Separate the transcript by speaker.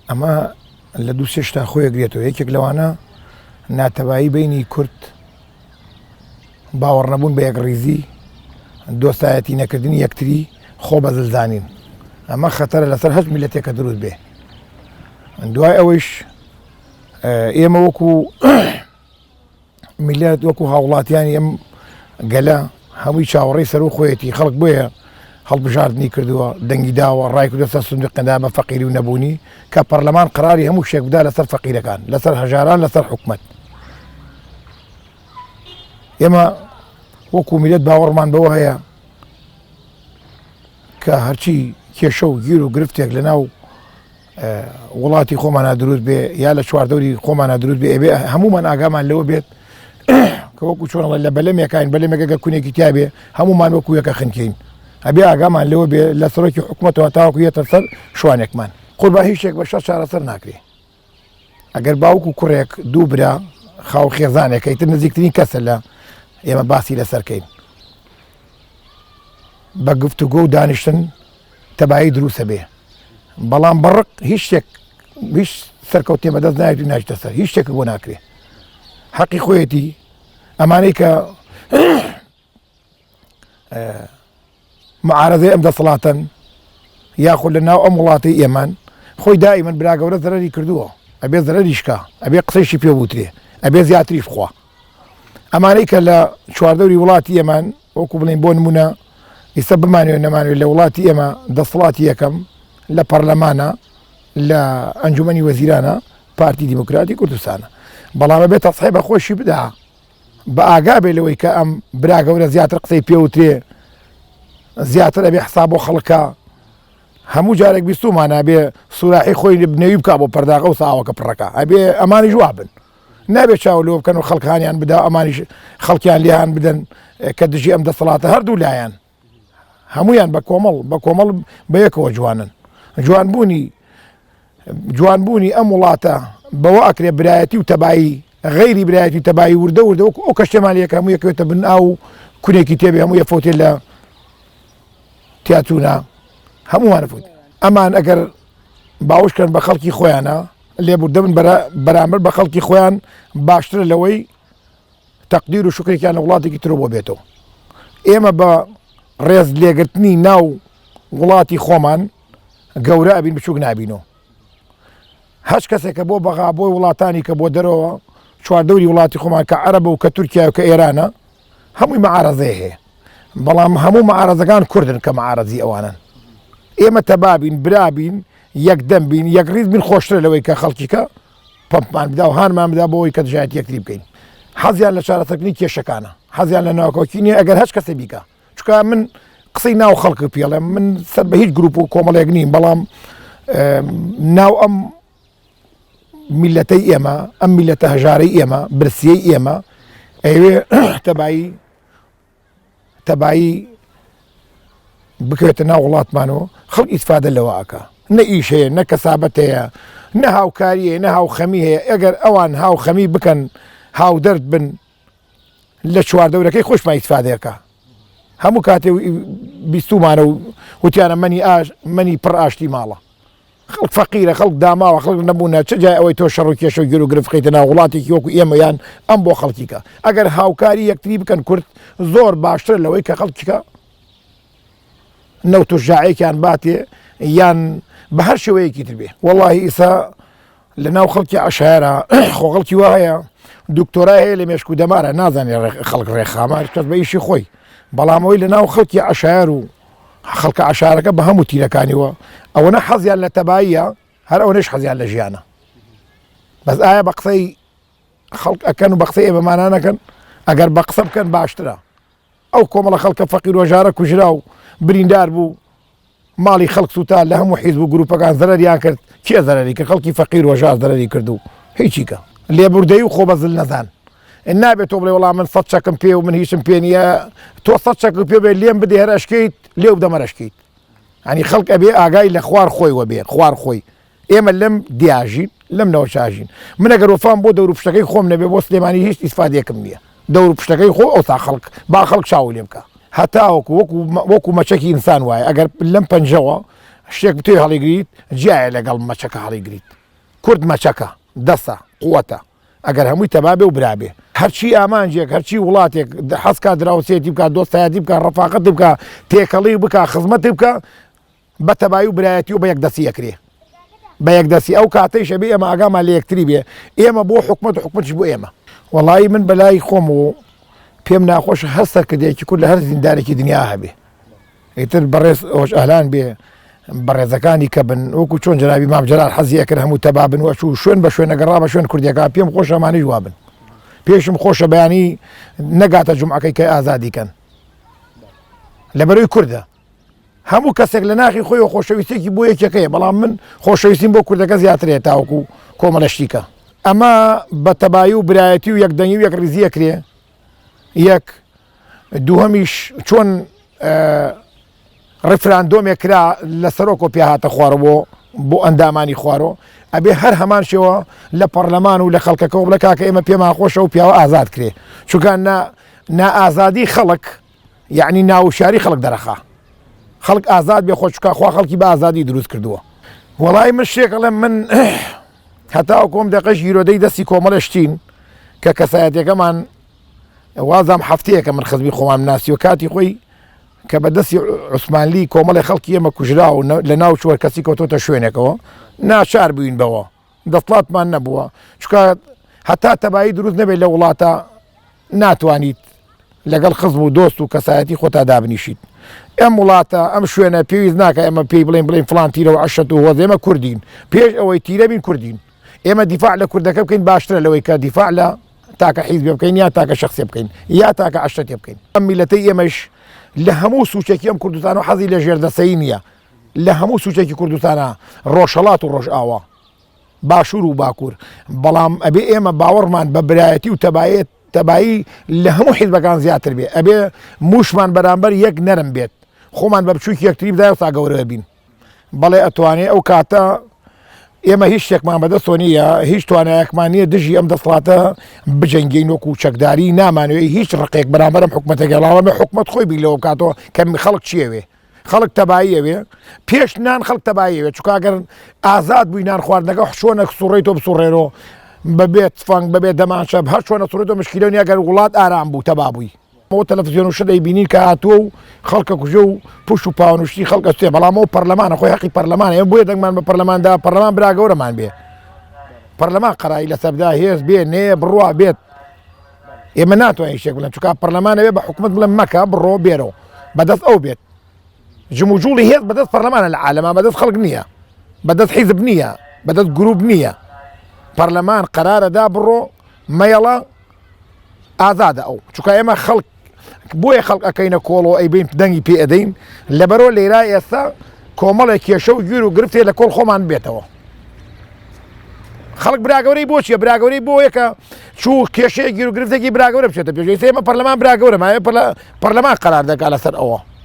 Speaker 1: ئەمە لە دوو سێشتا خۆی گرێتەوە. یەکێک لەوانە ناتەوایی بینی کورد، باوەڕ نەبوون بە یەکڕیزی، دۆستایەتی نەکردنی یەکتری، خۆ بەزلزانین. ئەمە خەتەرە لەسەر هەست میلەتێکە دروست بێ. دوای ئەوەیش ئێمە وەکو میلەت، وەکو هاوڵاتیانی ئەم گەلە هەمووی چاوەڕێی سەر و خۆیەتی خەڵک بۆیە هەڵبژاردننی کردووە، دەنگی داوە، ڕای کردوە سەر سندوقەکەدا بە فەقیری و نەبوونی، کە پەرلەمان قەراری هەموو شتێک بدا لەسەر فەقیرەکان، لەسەر هەژاران، لەسەر حکومەت. ئێمە وەکو میلەت باوەڕمان بەوە هەیە کە هەرچی کێشە و گیر و گرفتێک لەناو وڵاتی خۆمانە دروست بێ یا لە چواردەوری خۆمانە دروست بێ، ئەبێ هەمومان ئاگامان لەوە بێت کە وەکو چۆنڵە لە بەلەمێکین، بەلەمێکەکە کونێکی تا بێ هەمومان وەکو یەکە خنکەین. ئەبێ ئاگامان لەوە بێ لە سەرۆکی حکومەتەوە تاوەکو یەتە سەر شوانێکمان. قوربا هیچ شتێک بە شەر چارەسەر ناکرێ. ئەگەر باوکو کوڕێک دوو برا خاو خێزانێکەیتر نزیکترین کەسە لە ئێمە باسی لەسەرکەین، بە گفتوگۆ و دانیشتن تەبایی دروستە بێ. بەڵام بەڕق هیچ شتێک هیچ سەرکەوتێ بەدەست نایێت و ناچتە سەر، هیچ شتێک بۆ ناکرێ. حەقی خۆیەتی ئەمانەی کە معارەزەی ئەم دەسەڵاتن یاخود لە ناو ئەم وڵاتی ئێمان خۆی دائیمەن برا گەورە زەرەری کردووە، ئەبێ زەرەریشکا، ئەبێ قسەیشی پێ بوترێ، ئەبێ زیاتریش بخوا. ئەمانەی کە لە چواردەوری وڵاتی ئێمان وەکو بڵین بۆ نمونە ئێستا بمانوێت نەمانوێت لە وڵاتی ئێمە دەسەڵاتی یەکەم لە پەرلەمانە، لە ئەنجومەنی وەزیرانە پارتی دیموکراتی کوردستانە. بەڵام بێت تەسحیب بە خۆشی بدا، بە ئاگا بێ لەوەی کە ئەم برا گەورە زیاتر قسەی پێوترێ، زیاتر ئەبێ حساب بۆ خەڵکە. هەموو جارێک بیستومانە بێ سوراحی خۆی بنەوی بکە بۆ پەرداغە و ساوەکە پڕەکە، ئەبێ ئەمانی جوابن، نابێت چاو لەوە بکەن و خەڵکانیان بدا، ئەمانیش خەڵکیان لێیان بدەن کە دژی ئەم دەسەڵاتە هەردوو لایەن هەمویان بە کۆمەڵ بە یەکەوە جوانن. جوانبوونی ئەم وڵاتە بەوە ئەکرێ برایەتی و تەبایی، غەیری برایەتی و تەبایی وردە ئەو کەشتێمان لەکە هەموو یەکەوێتە بن ئاو کونێکی تێبێ، هەموو یەفۆتێ لە تیاتوونە، هەمووانە فوت. ئەمان ئەگەر باوشکەن بە خەڵکی خۆیانە لێبوردە بن بەرامبەر بە خەڵکی خۆیان، باشترە لەوەی تەقدیر و شکرێکیان لە وڵاتێکی ترۆ بۆ بێتەوە. ئێمە بە ڕێز لێگرتنی ناو وڵاتی خۆمان گەورە ئەبین، بچووک نابینەوە. هەچ کەسێکە بۆ بەغا بۆی وڵاتانی کە بۆ دەرەوە چواردەوری وڵاتی خۆمان کە عەرەبە و کە تورکیا و کە ئێرانە هەمووی مەعارەزەیە هەیە، بەڵام هەموو مەعارەزەکان کوردن کە مەعارەزی ئەوانن. ئێمە تەبابین، برابین، یەکدەم بین، یەکڕیز بین، خۆشترە لەوەی کە خەڵکیکە پەمپمان بدا و هانمان بدا بۆەوەی کە دژایەتی یەکتری بکەین. حەزیان لە چارەسەرکردنی کێشەکانە، حەزیان لە ناوکۆکی نییە ئەگەر هەچ کەسێ بیکە. چونکە من قسەی ناو خەڵک پێڵێم، من سەر بە هیچ گروپ و کۆمەڵێک نیم، بەڵام ناو ئەم میلەتەی ئێمە، ئەم میلەتە هەژارەی ئێمە، برسیەی ئێمە ئەوێ تەبایی بکرێتە ناو وڵاتمانەوە، خەڵک ئیسفادە لەوە ئەکا. نە ئیش هەیە، نە کەسابەت هەیە، نە هاوکاری هەیە، نە هاوخەمی هەیە. ئەگەر ئەوان هاوخەمی بکەن، هاو دەرد بن لە چواردەورەکەی خۆشمان ئیسفادەیەکە. هەموو کاتێ بیستومانە و وتیانە مەنی پڕ ئاشتی ماڵە. خەڵک فەقیرە، خەڵک داماوە، خەڵک نەبوونە، چ جای ئەوەی تۆ شەڕ و کێشە و گیر و گرفت بخەیتە ناو وڵاتێکی وەکو ئێمەیان ئەم بۆ خەڵکیکە. ئەگەر هاوکاری یەکتری بکەن کورد زۆر باشتر لەوەی کە خەڵکیکە نەوت و ژاعێکیان باتێ یان بە هەر شێوەیەکی تر بێ. وەڵڵاهی ئیسا لە ناو خەڵکی عەشایرە خۆ خەڵکی وا هەیە دکتۆرای هەیە لە مێشک و دەمارە، نازانێت خەڵک ڕێکخامە، کەس بە ئیشی خۆی. بەڵام ئەوەی لە ناو خەڵکی عەشایر و خەڵکە عەشارەکە بە هەموو تیرەکانیوە ئەوەنە حەزیان لە تەباییە، هەر ئەوەنەش حەزیان لە ژیانە. بەس ئایا بە قسەی خەڵک ئەکەن و بە قسەی ئێمەمانە نەکەن؟ ئەگەر بە قسە بکەن باشترە. ئەو کۆمەڵە خەڵکە فەقیر و ژارە کوژرا و بریندار بوو، ماڵی خەڵک سوتا لە هەموو حیزب و گروپەکان زەرەریان کرد. کێ زەرەری کرد؟ خەڵکی فەقیر و ژار زەرەری کرد و هیچیکە لێبوردەی و خۆ بەزل نەزان. نابێت تۆ بڵێ وەڵام من 100 چەکم پێ و من هیچم پێ نییە، تۆ 100 چەک پێ بێ لێم بدێ هەر ئەشکەیت لێو بدەمە ئەشکەیت. ینی خەڵک ئەبێ ئاگای لە خوار خۆی وەبێ، خوار خۆی. ئێمە لەم دیاژین، لەم نەوەچاژین. من ئەگەر وەفام بۆ دەور و پشتەکەی خۆم نەبێ بۆ سلێمانی هیچ ئیسفادەیەکم نییە. دەور و پشتەکەی خۆ ئەوسا خەڵک با خەڵک چاو لێ بکە. هەتا وەکو مەچەکی ئینسان وایە، ئەگەر لەم پەنجەوە شتێک بتوێ هەڵیگریت جیایە لەگەڵ مەچەکە هەڵیگریت کورد مەچەکە دەسە قووەتە ئەگەر هەمووی تەبابێ و برابێ هەرچی ئامانجێک هەرچی وڵاتێک حەزکات دراوسێتی بکە دۆستایەتی بکە ڕەفاقەتی بکە تێکەڵی بکە خزمەتی بکە بە تەبایی و برایەتی و بە یەکدەسی ئەکرێ بە یەکدەسی ئەو کاتەی شەبێ ئێمە ئاگامان لە یەکتری بێ ئێمە بۆ حکومەت و حکومەتش بۆ ئێمە وەڵی من بەلای خۆم و پێم ناخۆش هەستە کردێکی کورد لە هەر زیندارێکی دنیا هەبێ ئیتر بەڕێز ئەوش ئەهلان بێ بەڕێزەکانی کە بن وەکو چۆن جنابی مام جەلال حەزیە کرد هەموو تەبابن وەچوو شوێن بە شوێنە گەڕا بە شوێن کوردیەکە پێم خۆش ئەمانەی وا بن پێشم خۆشە بەیانی نەگاتە جومعەکەی کە ئازادیکەن لەبەرەوەی کووردە هەموو کەسێک لە ناخی خۆی و خۆشەویستێکی بۆ یەکەکەیە بەڵام من خۆشەویستیم بۆ کوردەکە زیاترێت تاوەکو کۆمەلەشتیکە ئەمە بە تەبایی و برایەتی و یەکدەنگی و یەکڕیزی ئەکرێ یەک دووهەمیش چۆن ڕفراندۆمێک کرا لە سەرۆکۆ پێ هاتە خوارەوە بۆ ئەندامانی خوارەوە ئەبێ هەر هەمان شێوە لە پەرلەمان و لە خەڵکەکە و بڵێ کاکە ئێمە پێمان خۆشە و پیاوە ئازاد کرێ چونکە نائازادی خەڵک یعنی ناوشاری خەڵک دەرەخا خەڵک ئازاد بێ خۆشکە خوا خەڵکی بە ئازادی دروست کردووە وەڵی من شتێکەڵێم من هەتا کۆم دەقەش گیرۆدەی دەستی کۆمەڵەشتین کە کەسایەتەکەمان وازام هەفتەیەکە من خزمی خۆمان ناسی و کاتی خۆی کە بەدەستی عوسمانلی کۆمەڵی خەڵکی ئێمە کوژرا و لە ناو چوەر کەسی کەوتۆتە شوێنێکەوە ناچار بووین بەوە دەسڵاتمان نەبووە چکە هەتا تەبایی دروست نەبێت لە وڵاتە ناتوانیت لەگەڵ خزم و دۆست و کەسایەتی خۆتا دابنیشیت ئەم وڵاتە ئەم شوێنە پێویست ناکە ئێمە پێی بڵین فلان تیرە و عەشەت و وەز ئێمە کوردین پێش ئەوەی تیرە بین کوردین ئێمە دیفاع لە کوردەکە بکەین باشترە لەوەی کە دیفاع لە تاکە حیزب بکەین یا تاکە شخصی بکەین یا تاکە عەشەتی بکەین ئەم میلەتەی ئێمەش لە هەموو سوچێکی ئەم کوردستان و حەزی لە ژێردەسەیی نییە لە هەموو سوچێکی کوردستانە ڕۆژهەڵات و ڕۆژئاوا باشوور و باکوور بەڵام ئەبێ ئێمە باوەڕمان بە برایەتی و تەبایی لە هەموو حیزبەکان زیاتر بێ ئەبێ موشمان بەرامبەر یەک نەرم بێت خۆمان بە بچووکی یەکتری بدایە و تا گەورە بین بەڵێ ئەتوانێ ئەو کاتە ئێمە هیچ شتێکمان بەدەستۆ نییە هیچ توانایەکمان نییە دژی ئەم دەسڵاتە بجەنگین وەکو چەکداری نامانوێت هیچ ڕقێک بەرامبەرم حکومەتەگەڵاوەمە حکومت خۆی بیلەوە بکاتەوە کە خەڵک چیەوێ خەڵک تەباییەوێ پێش نان خەڵک تەباییەوێ چکە ئەگەر ئازاد بووی نان خواردنەکە شۆنە سوڕێتەوە بسوڕێرەوە بەبێت فەنگ بەبێت دەمانشەب هەر چۆنە سوڕێتەوە مشکلەوە ئەگەر وڵات ئارام بوو تەبابووی ئەو تەلەڤیزیۆن و شەدەی بینی کە هاتووە و خەڵکە کوژە و پوش و پاونوشتی خەڵکە سوێ بەڵام ئەو پەرلەمانە خۆی حەقی پەرلەمانە ئێمە بۆیە دەنگمان بە پەرلەماندا پەرلەمان برا گەورەمان بێ پەرلەمان قەرایی لەسەردا هێز بێ نێ بڕوا بێت ئێمە ناتوانین شتێک بڵێن چونکە پەرلەمانە بێ بە حکومەت بڵێن مەکە بڕۆ بێرەوە بەدەست ئەو بێت جموجوڵی هێز بەدەست پەرلەمانە لە عالەما بەدەست خەڵک نییە بەدەست حیزب نییە بەدەست گروپ نییە پەرلەمان قەرارەدا بڕۆ مەیەڵە ئازادە ئەو چونکە ئێمە خەڵک بۆیە خەڵک ئەەکەینە کۆڵەوە ئەی بین دەنگی پێ ئەدەین لەبەرەوە لێرا ئێستا کۆمەڵێک کێشە و گوێر و گرفتێ لە کۆڵ خۆمان بێتەوە خەڵک براگەورەی بۆ چیە براگەورەی بۆ یەکە چوو کێشەیە گیر و گرفتێکی براگەورە بچێتە پێش ئێمە پەرلەمان براگەورە مایە پەرلەمان قەرار دەکات لەسەر ئەوە